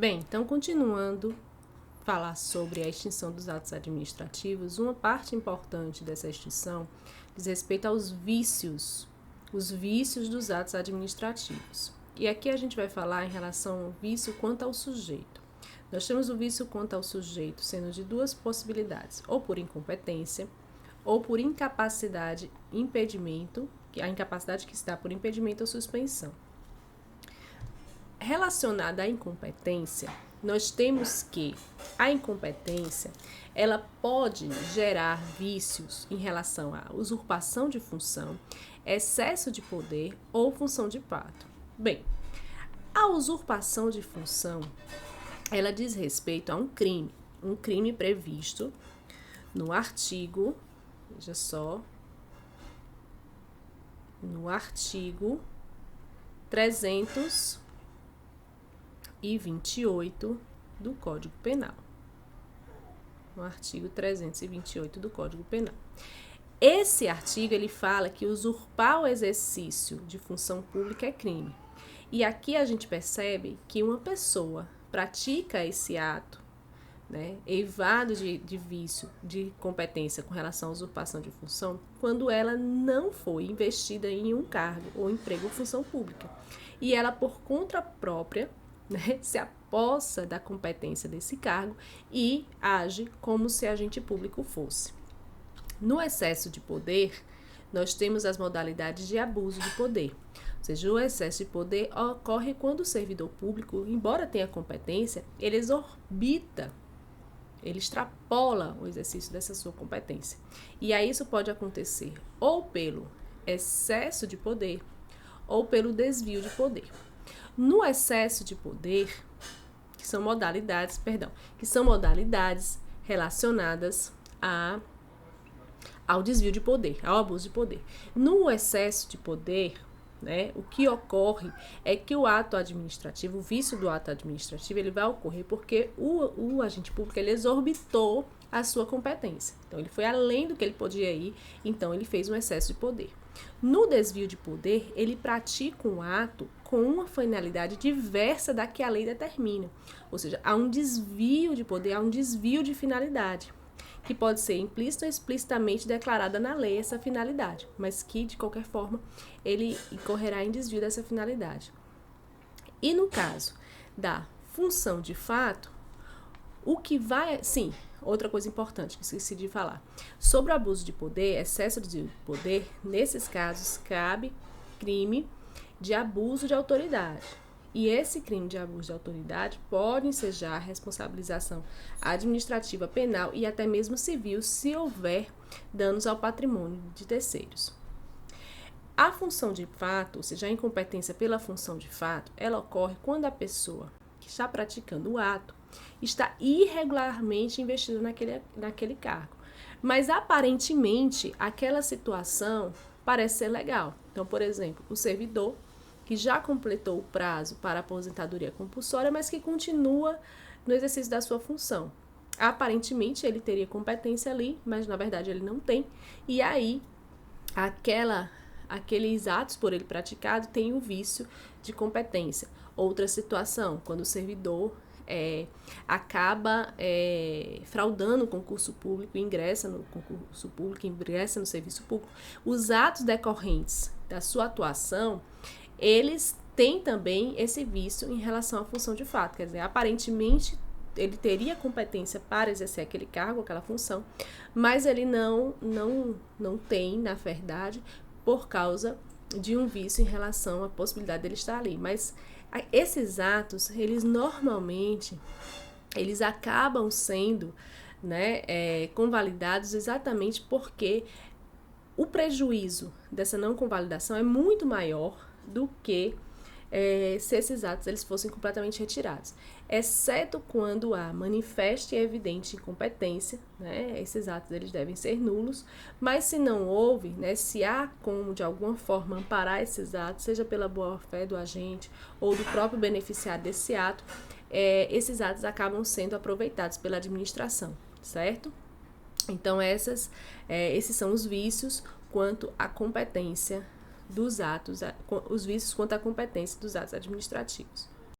Bem, então continuando falar sobre a extinção dos atos administrativos, uma parte importante dessa extinção diz respeito aos vícios, os vícios dos atos administrativos. E aqui a gente vai falar em relação ao vício quanto ao sujeito. Nós temos o vício quanto ao sujeito sendo de duas possibilidades, ou por incompetência, ou por incapacidade, impedimento, a incapacidade que se dá por impedimento ou suspensão. Relacionada à incompetência, nós temos que a incompetência, ela pode gerar vícios em relação à usurpação de função, excesso de poder ou função de fato. Bem, a usurpação de função, ela diz respeito a um crime previsto no artigo, veja só, no artigo 328 do Código Penal. No artigo 328 do Código Penal. Esse artigo, ele fala que usurpar o exercício de função pública é crime. E aqui a gente percebe que uma pessoa pratica esse ato, né, eivado de vício, de competência com relação à usurpação de função, quando ela não foi investida em um cargo ou emprego ou função pública. E ela, por conta própria, né, se apossa da competência desse cargo e age como se agente público fosse. No excesso de poder, nós temos as modalidades de abuso de poder. Ou seja, o excesso de poder ocorre quando o servidor público, embora tenha competência, ele exorbita, ele extrapola o exercício dessa sua competência. E aí isso pode acontecer ou pelo excesso de poder ou pelo desvio de poder. No excesso de poder, que são modalidades relacionadas ao desvio de poder, ao abuso de poder. No excesso de poder, né, o que ocorre é que o ato administrativo, o vício do ato administrativo, ele vai ocorrer porque o agente público, ele exorbitou a sua competência. Então, ele foi além do que ele podia ir, então ele fez um excesso de poder. No desvio de poder, ele pratica um ato com uma finalidade diversa da que a lei determina. Ou seja, há um desvio de poder, há um desvio de finalidade, que pode ser implícita ou explicitamente declarada na lei essa finalidade, mas que, de qualquer forma, ele incorrerá em desvio dessa finalidade. E no caso da função de fato, o que vai... Sim, outra coisa importante que esqueci de falar. Sobre o abuso de poder, excesso de poder, nesses casos, cabe crime de abuso de autoridade. E esse crime de abuso de autoridade pode ensejar responsabilização administrativa, penal e até mesmo civil se houver danos ao patrimônio de terceiros. A função de fato, ou seja, a incompetência pela função de fato, ela ocorre quando a pessoa que está praticando o ato está irregularmente investida naquele cargo. Mas aparentemente aquela situação parece ser legal. Então, por exemplo, o servidor que já completou o prazo para aposentadoria compulsória, mas que continua no exercício da sua função. Aparentemente, ele teria competência ali, mas na verdade ele não tem. E aí, aqueles atos por ele praticado têm o vício de competência. Outra situação, quando o servidor acaba fraudando o concurso público, ingressa no concurso público, ingressa no serviço público, os atos decorrentes da sua atuação, eles têm também esse vício em relação à função de fato. Quer dizer, aparentemente, ele teria competência para exercer aquele cargo, aquela função, mas ele não tem, na verdade, por causa de um vício em relação à possibilidade dele estar ali. Mas esses atos, eles normalmente, eles acabam sendo, né, convalidados exatamente porque o prejuízo dessa não convalidação é muito maior do que se esses atos eles fossem completamente retirados, exceto quando há manifesta e evidente incompetência, né, esses atos eles devem ser nulos, mas se não houve, né, se há como de alguma forma amparar esses atos, seja pela boa-fé do agente ou do próprio beneficiário desse ato, esses atos acabam sendo aproveitados pela administração, certo? Então esses são os vícios quanto à competência dos atos, os vícios quanto à competência dos atos administrativos.